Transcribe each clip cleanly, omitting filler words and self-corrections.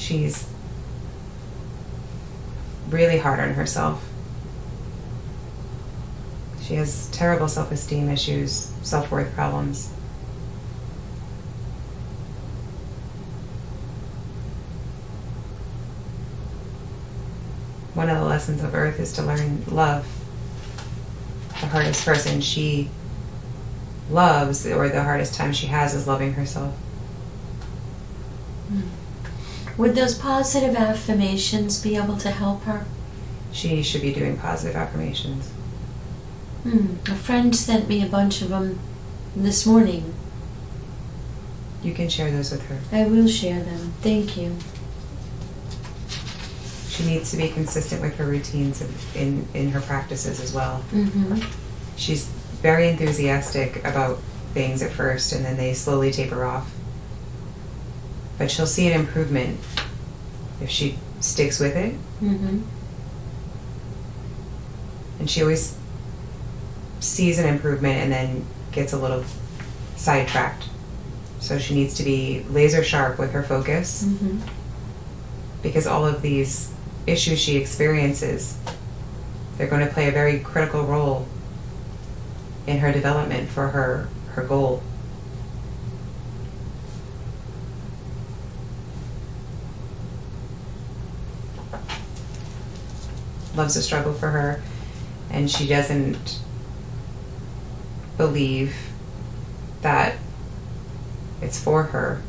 She's really hard on herself. She has terrible self-esteem issues, self-worth problems. One of the lessons of Earth is to learn love. The hardest person she loves, or the hardest time she has, is loving herself. Would those positive affirmations be able to help her? She should be doing positive affirmations. A friend sent me a bunch of them this morning. You can share those with her. I will share them. Thank you. She needs to be consistent with her routines in her practices as well. She's very enthusiastic about things at first, and then they slowly taper off. But she'll see an improvement if she sticks with it. And she always sees an improvement and then gets a little sidetracked. So she needs to be laser sharp with her focus, because all of these issues she experiences, they're going to play a very critical role in her development for her goal. Love's a struggle for her, and she doesn't believe that it's for her.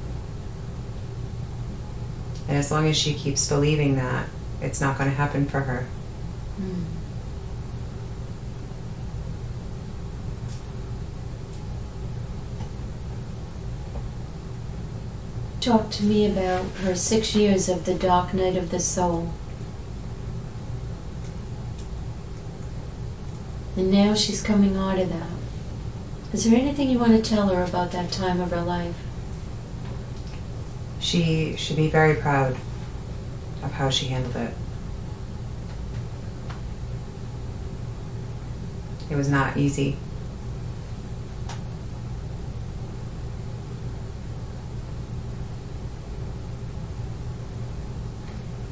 And as long as she keeps believing that, it's not going to happen for her. Talk to me about her 6 years of the dark night of the soul. And now she's coming out of that. Is there anything you want to tell her about that time of her life? She should be very proud of how she handled it. It was not easy.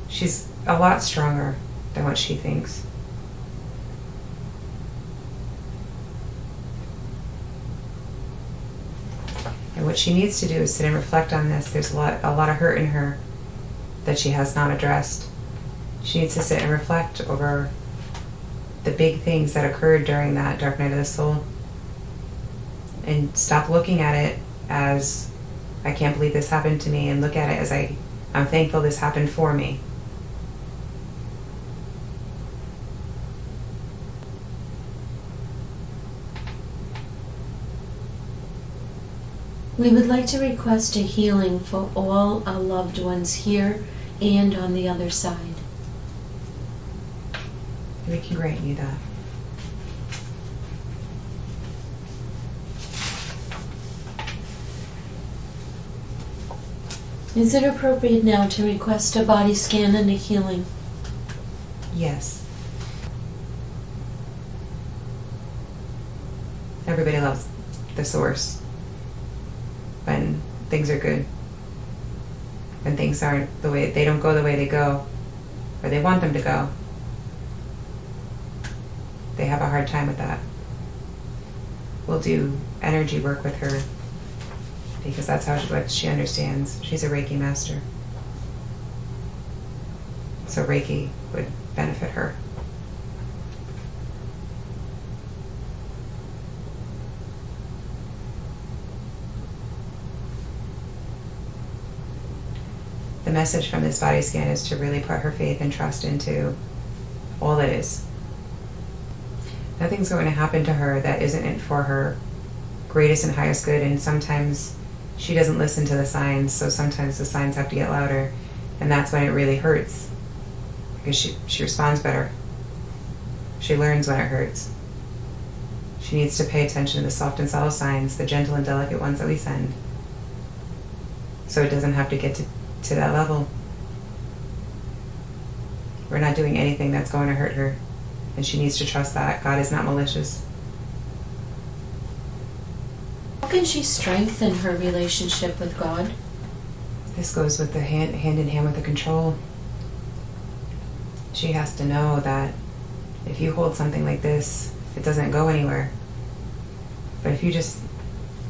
She's a lot stronger than what she thinks. And what she needs to do is sit and reflect on this. There's a lot of hurt in her that she has not addressed. She needs to sit and reflect over the big things that occurred during that dark night of the soul, and stop looking at it as, I can't believe this happened to me, and look at it as, I'm thankful this happened for me. We would like to request a healing for all our loved ones here and on the other side. We can grant you that. Is it appropriate now to request a body scan and a healing? Yes. Everybody loves the source when things are good. When things aren't the way, they don't go the way they go, or they want them to go, they have a hard time with that. We'll do energy work with her, because that's what she understands. She's a Reiki master. So Reiki would benefit her. The message from this body scan is to really put her faith and trust into all that is. Nothing's going to happen to her that isn't for her greatest and highest good, and sometimes she doesn't listen to the signs, so sometimes the signs have to get louder, and that's when it really hurts, because she responds better. She learns when it hurts. She needs to pay attention to the soft and subtle signs, the gentle and delicate ones that we send, so it doesn't have to get to that level. We're not doing anything that's going to hurt her, and she needs to trust that God is not malicious. How can she strengthen her relationship with God? This goes with the hand in hand with the control. She has to know that if you hold something like this, it doesn't go anywhere. But if you just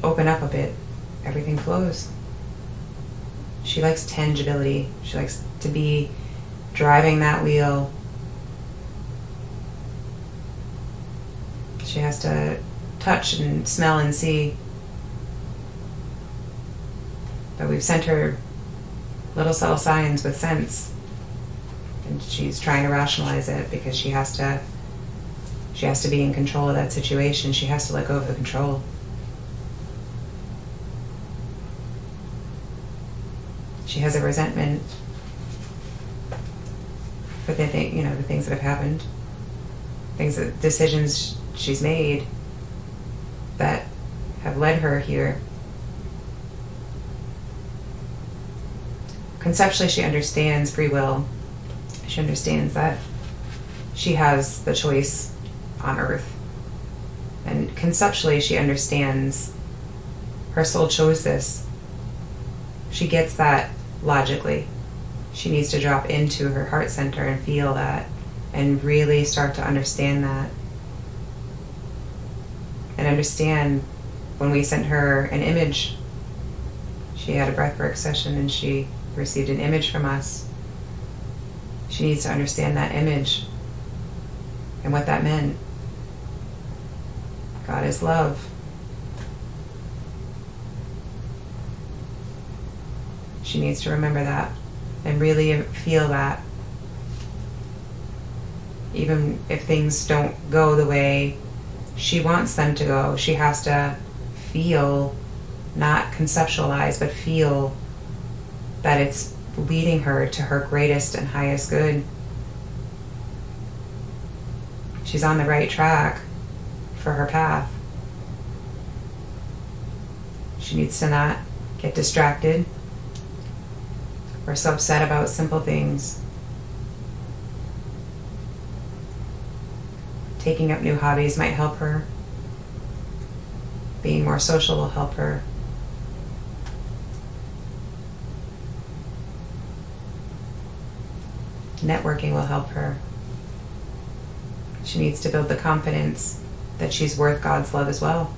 open up a bit, everything flows. She likes tangibility. She likes to be driving that wheel. She has to touch and smell and see. But we've sent her little subtle signs with sense. And she's trying to rationalize it because she has to be in control of that situation. She has to let go of the control. She has a resentment for the things that have happened, decisions she's made that have led her here. Conceptually, she understands free will. She understands that she has the choice on Earth. And conceptually, she understands her soul chose this. She gets that logically. She needs to drop into her heart center and feel that and really start to understand that. And understand when we sent her an image. She had a breathwork session and she received an image from us. She needs to understand that image and what that meant. God is love. She needs to remember that and really feel that. Even if things don't go the way she wants them to go, she has to feel, not conceptualize, but feel that it's leading her to her greatest and highest good. She's on the right track for her path. She needs to not get distracted or so upset about simple things. Taking up new hobbies might help her. Being more social will help her. Networking will help her. She needs to build the confidence that she's worth God's love as well.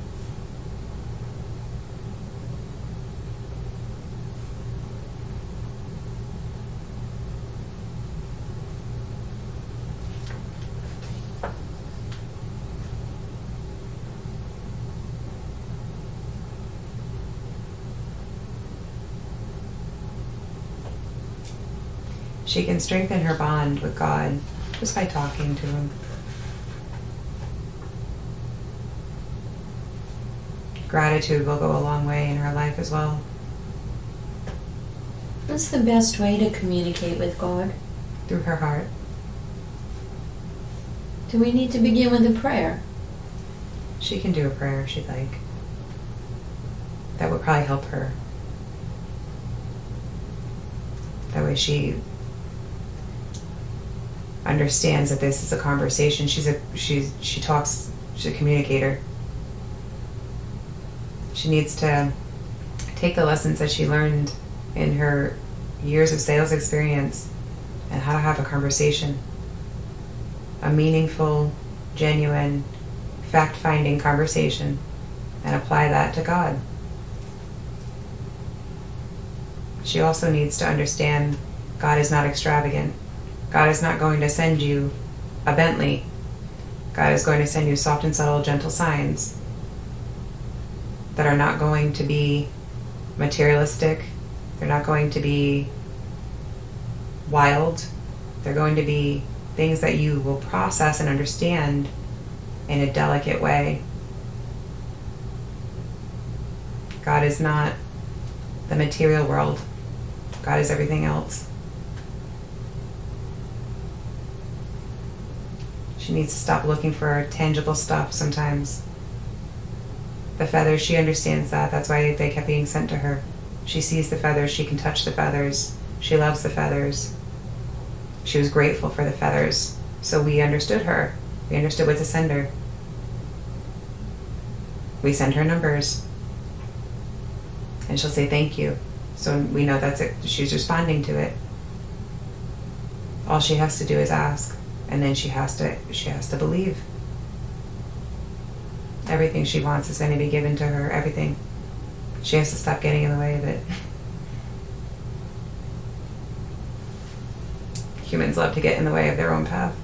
She can strengthen her bond with God just by talking to Him. Gratitude will go a long way in her life as well. What's the best way to communicate with God? Through her heart. Do we need to begin with a prayer? She can do a prayer if she'd like. That would probably help her. That way she understands that this is a conversation. She talks. She's a communicator. She needs to take the lessons that she learned in her years of sales experience and how to have a conversation. A meaningful, genuine, fact-finding conversation, and apply that to God. She also needs to understand God is not extravagant. God is not going to send you a Bentley. God is going to send you soft and subtle, gentle signs that are not going to be materialistic. They're not going to be wild. They're going to be things that you will process and understand in a delicate way. God is not the material world. God is everything else. She needs to stop looking for tangible stuff sometimes. The feathers, she understands that. That's why they kept being sent to her. She sees the feathers. She can touch the feathers. She loves the feathers. She was grateful for the feathers. So we understood her. We understood what to send her. We send her numbers. And she'll say thank you. So we know that's it. She's responding to it. All she has to do is ask, and then she has to believe. Everything she wants is going to be given to her. Everything. She has to stop getting in the way of it. Humans love to get in the way of their own path.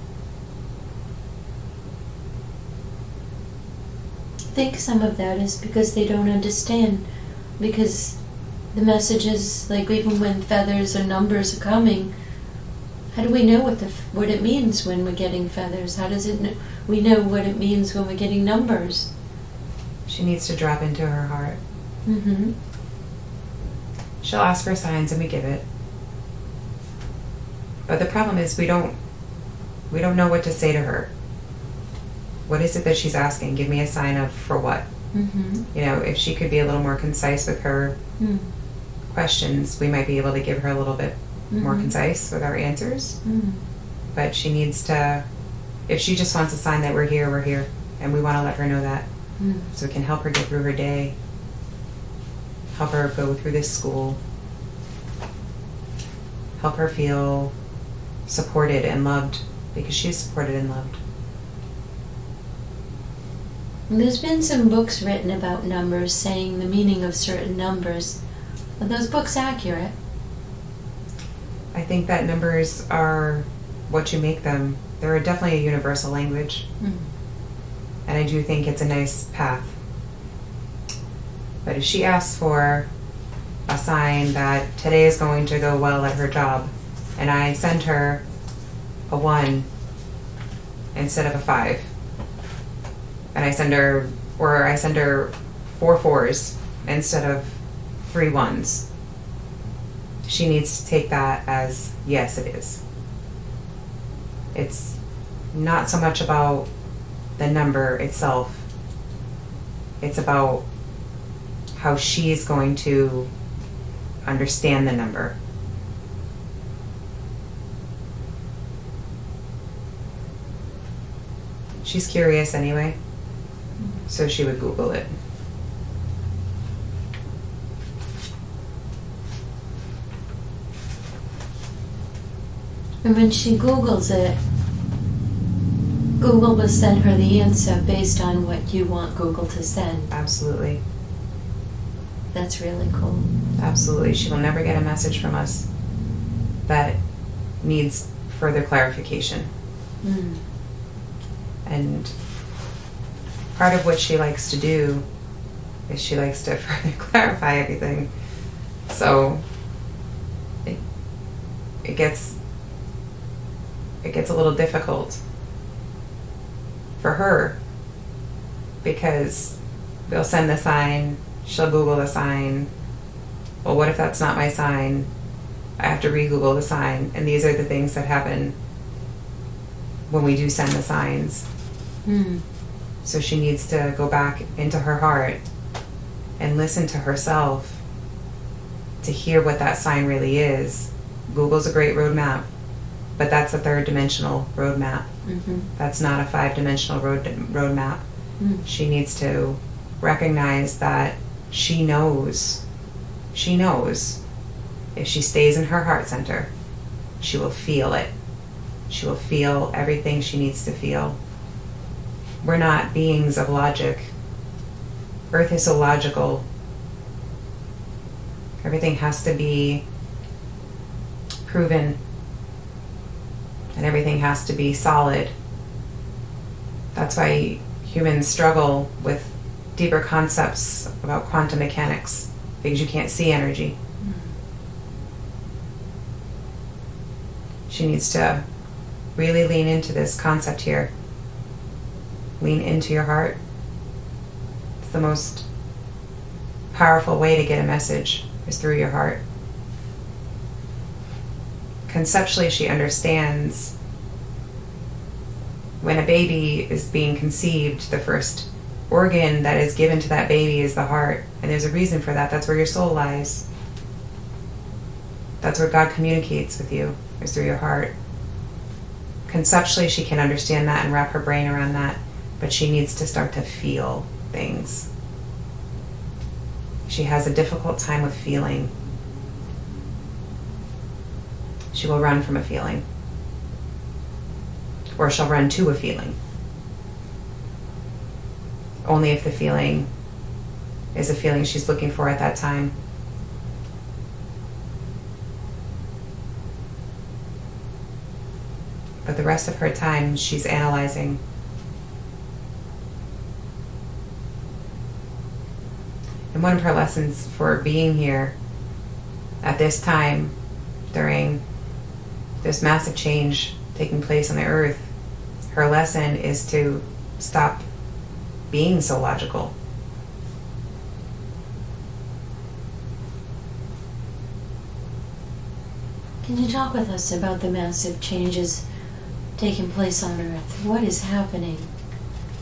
I think some of that is because they don't understand. Because the messages, like even when feathers or numbers are coming, how do we know what it means when we're getting feathers? How does we know what it means when we're getting numbers? She needs to drop into her heart. Mm-hmm. She'll ask for signs and we give it. But the problem is we don't know what to say to her. What is it that she's asking? Give me a sign of for what? Mm-hmm. You know, if she could be a little more concise with her questions, we might be able to give her a little bit more concise with our answers. But she needs to, if she just wants a sign that we're here, and we want to let her know that, so we can help her get through her day, help her go through this school, help her feel supported and loved, because she's supported and loved. There's been some books written about numbers, saying the meaning of certain numbers. Are those books accurate? I think that numbers are what you make them. They're definitely a universal language. And I do think it's a nice path. But if she asks for a sign that today is going to go well at her job, and I send her a 1 instead of a 5, and I send her 4 4s instead of 3 1s, she needs to take that as, yes, it is. It's not so much about the number itself. It's about how she's going to understand the number. She's curious anyway, so she would Google it. And when she Googles it, Google will send her the answer based on what you want Google to send. Absolutely. That's really cool. Absolutely. She will never get a message from us that needs further clarification. And part of what she likes to do is she likes to further clarify everything. So it gets a little difficult for her, because they'll send the sign, she'll Google the sign. Well, what if that's not my sign? I have to re-Google the sign. And these are the things that happen when we do send the signs. So she needs to go back into her heart and listen to herself to hear what that sign really is. Google's a great roadmap, but that's a 3rd-dimensional roadmap. That's not a 5-dimensional roadmap. She needs to recognize that she knows if she stays in her heart center, she will feel it. She will feel everything she needs to feel. We're not beings of logic. Earth is so logical. Everything has to be proven, and everything has to be solid. That's why humans struggle with deeper concepts about quantum mechanics, because you can't see energy. She needs to really lean into this concept here. Lean into your heart. It's the most powerful way to get a message, is through your heart. Conceptually, she understands when a baby is being conceived, the first organ that is given to that baby is the heart. And there's a reason for that. That's where your soul lies. That's where God communicates with you, is through your heart. Conceptually, she can understand that and wrap her brain around that, but she needs to start to feel things. She has a difficult time with feeling. she will run from a feeling. Or she'll run to a feeling. Only if the feeling is a feeling she's looking for at that time. But the rest of her time, she's analyzing. And one of her lessons for being here at this time, during this massive change taking place on the earth, her lesson is to stop being so logical. Can you talk with us about the massive changes taking place on Earth? What is happening?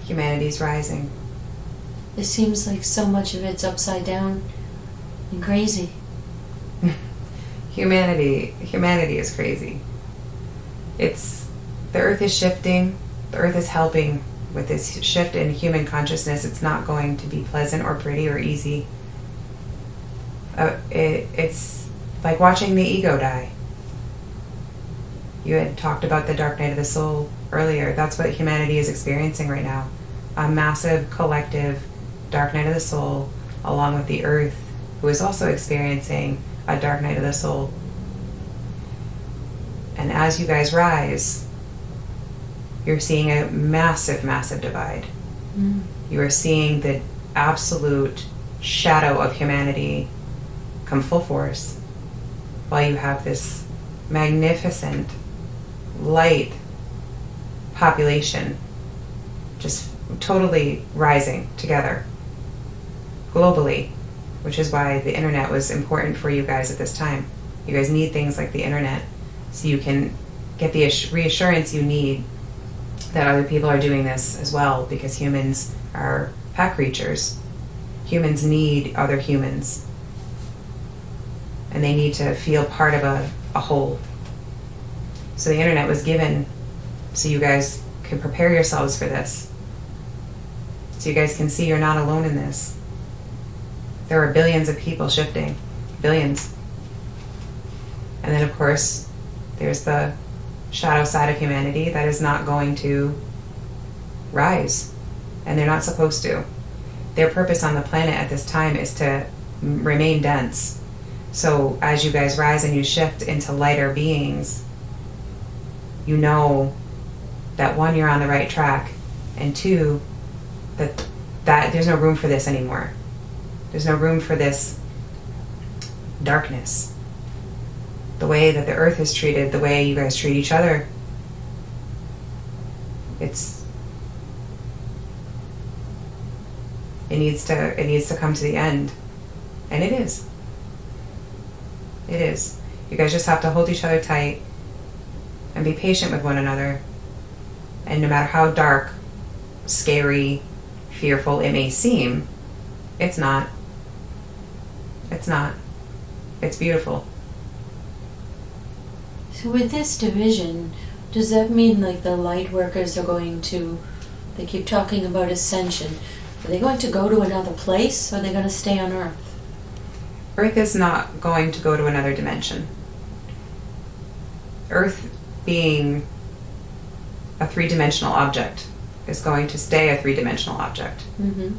Humanity's rising. It seems like so much of it's upside down and crazy. Humanity is crazy. The earth is shifting. The earth is helping with this shift in human consciousness. It's not going to be pleasant or pretty or easy. It's like watching the ego die. You had talked about the dark night of the soul earlier. That's what humanity is experiencing right now. A massive collective dark night of the soul, along with the earth, who is also experiencing a dark night of the soul. And as you guys rise, you're seeing a massive, massive divide. You are seeing the absolute shadow of humanity come full force, while you have this magnificent, light population just totally rising together globally, which is why the internet was important for you guys at this time. You guys need things like the internet so you can get the reassurance you need that other people are doing this as well, because humans are pack creatures. Humans need other humans, and they need to feel part of a whole. So the internet was given so you guys can prepare yourselves for this, so you guys can see you're not alone in this. There are billions of people shifting, billions. And then of course there's the shadow side of humanity that is not going to rise, and they're not supposed to. Their purpose on the planet at this time is to remain dense. So as you guys rise and you shift into lighter beings, you know that one, you're on the right track, and two, that there's no room for this anymore. There's no room for this darkness. The way that the earth is treated, the way you guys treat each other, it needs to come to the end. And it is. It is. You guys just have to hold each other tight and be patient with one another. And no matter how dark, scary, fearful it may seem, it's not. It's not. It's beautiful. So with this division, does that mean like the light workers are going to, they keep talking about ascension, are they going to go to another place, or are they going to stay on Earth? Earth is not going to go to another dimension. Earth, being a three-dimensional object, is going to stay a three-dimensional object. Mm-hmm.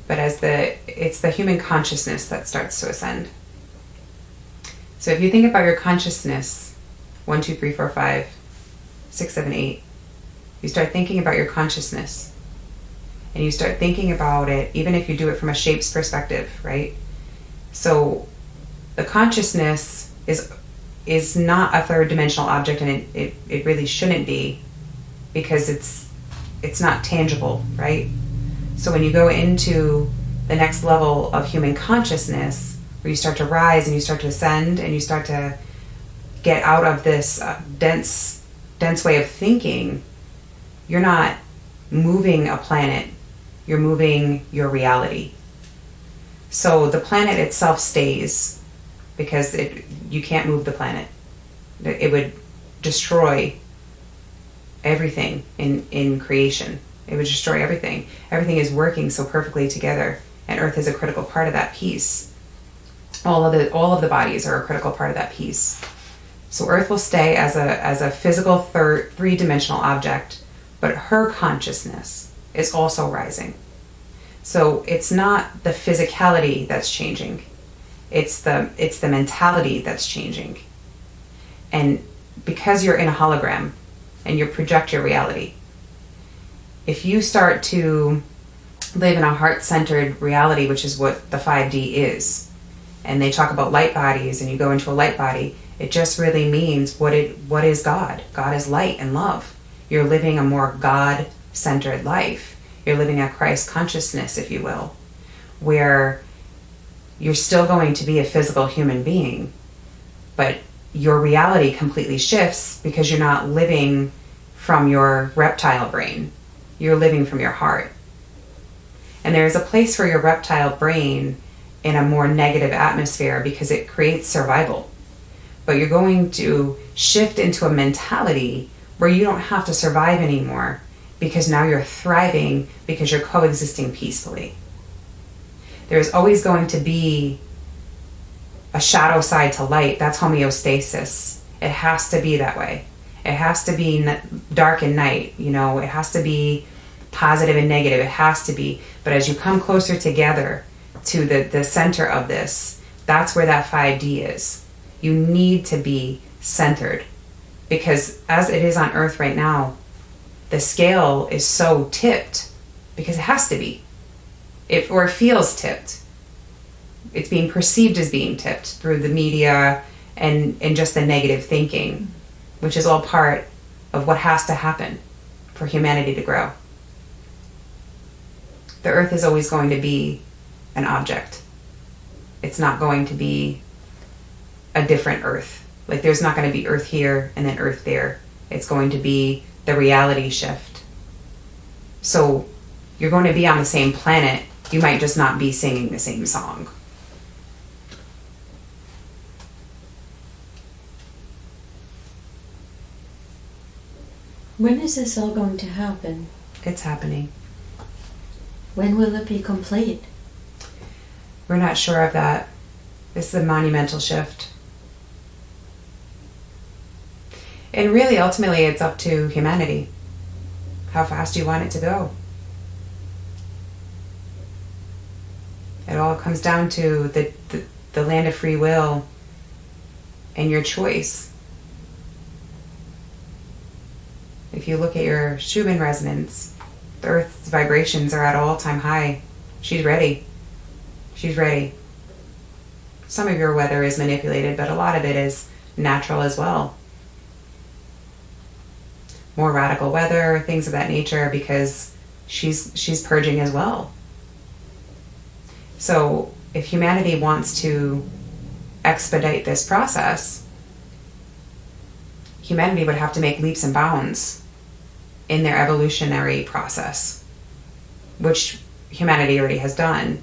But it's the human consciousness that starts to ascend. So if you think about your consciousness, 1, 2, 3, 4, 5, 6, 7, 8, you start thinking about your consciousness, and you start thinking about it, even if you do it from a shapes perspective, right? So the consciousness is not a third dimensional object, and it really shouldn't be, because it's not tangible, right? So when you go into the next level of human consciousness, where you start to rise and you start to ascend and you start to get out of this dense way of thinking, you're not moving a planet, you're moving your reality. So the planet itself stays, because you can't move the planet. It would destroy everything in creation. It would destroy everything. Everything is working so perfectly together, and Earth is a critical part of that piece. All of the bodies are a critical part of that piece. So Earth will stay as a physical three-dimensional object, but her consciousness is also rising. So it's not the physicality that's changing. It's the mentality that's changing. And because you're in a hologram and you project your reality, if you start to live in a heart-centered reality, which is what the 5D is, and they talk about light bodies and you go into a light body, it just really means what is God. God is light and love. You're living a more God-centered life. You're living a Christ consciousness, if you will, where you're still going to be a physical human being, but your reality completely shifts because you're not living from your reptile brain. You're living from your heart. And there's a place for your reptile brain in a more negative atmosphere because it creates survival. But you're going to shift into a mentality where you don't have to survive anymore because now you're thriving because you're coexisting peacefully. There's always going to be a shadow side to light. That's homeostasis. It has to be that way. It has to be dark and night. You know, it has to be positive and negative. It has to be. But as you come closer together to the center of this, that's where that 5D is. You need to be centered, because as it is on Earth right now, the scale is so tipped because it has to be. Or it feels tipped. It's being perceived as being tipped through the media and just the negative thinking, which is all part of what has to happen for humanity to grow. The Earth is always going to be an object. It's not going to be a different Earth. Like, there's not going to be Earth here and then Earth there. It's going to be the reality shift. So you're going to be on the same planet. You might just not be singing the same song. When is this all going to happen? It's happening. When will it be complete? We're not sure of that. This is a monumental shift. And really, ultimately, it's up to humanity. How fast do you want it to go? It all comes down to the land of free will and your choice. If you look at your Schumann resonance, the Earth's vibrations are at an all-time high. She's ready. She's ready. Some of your weather is manipulated, but a lot of it is natural as well. More radical weather, things of that nature, because she's purging as well. So if humanity wants to expedite this process, humanity would have to make leaps and bounds in their evolutionary process, which humanity already has done.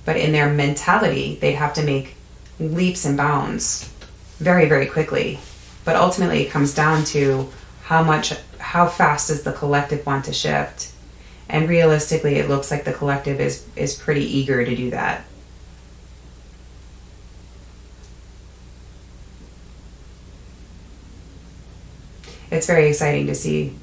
But in their mentality, they'd have to make leaps and bounds very, very quickly. But ultimately, it comes down to how fast does the collective want to shift? And realistically, it looks like the collective is pretty eager to do that. It's very exciting to see.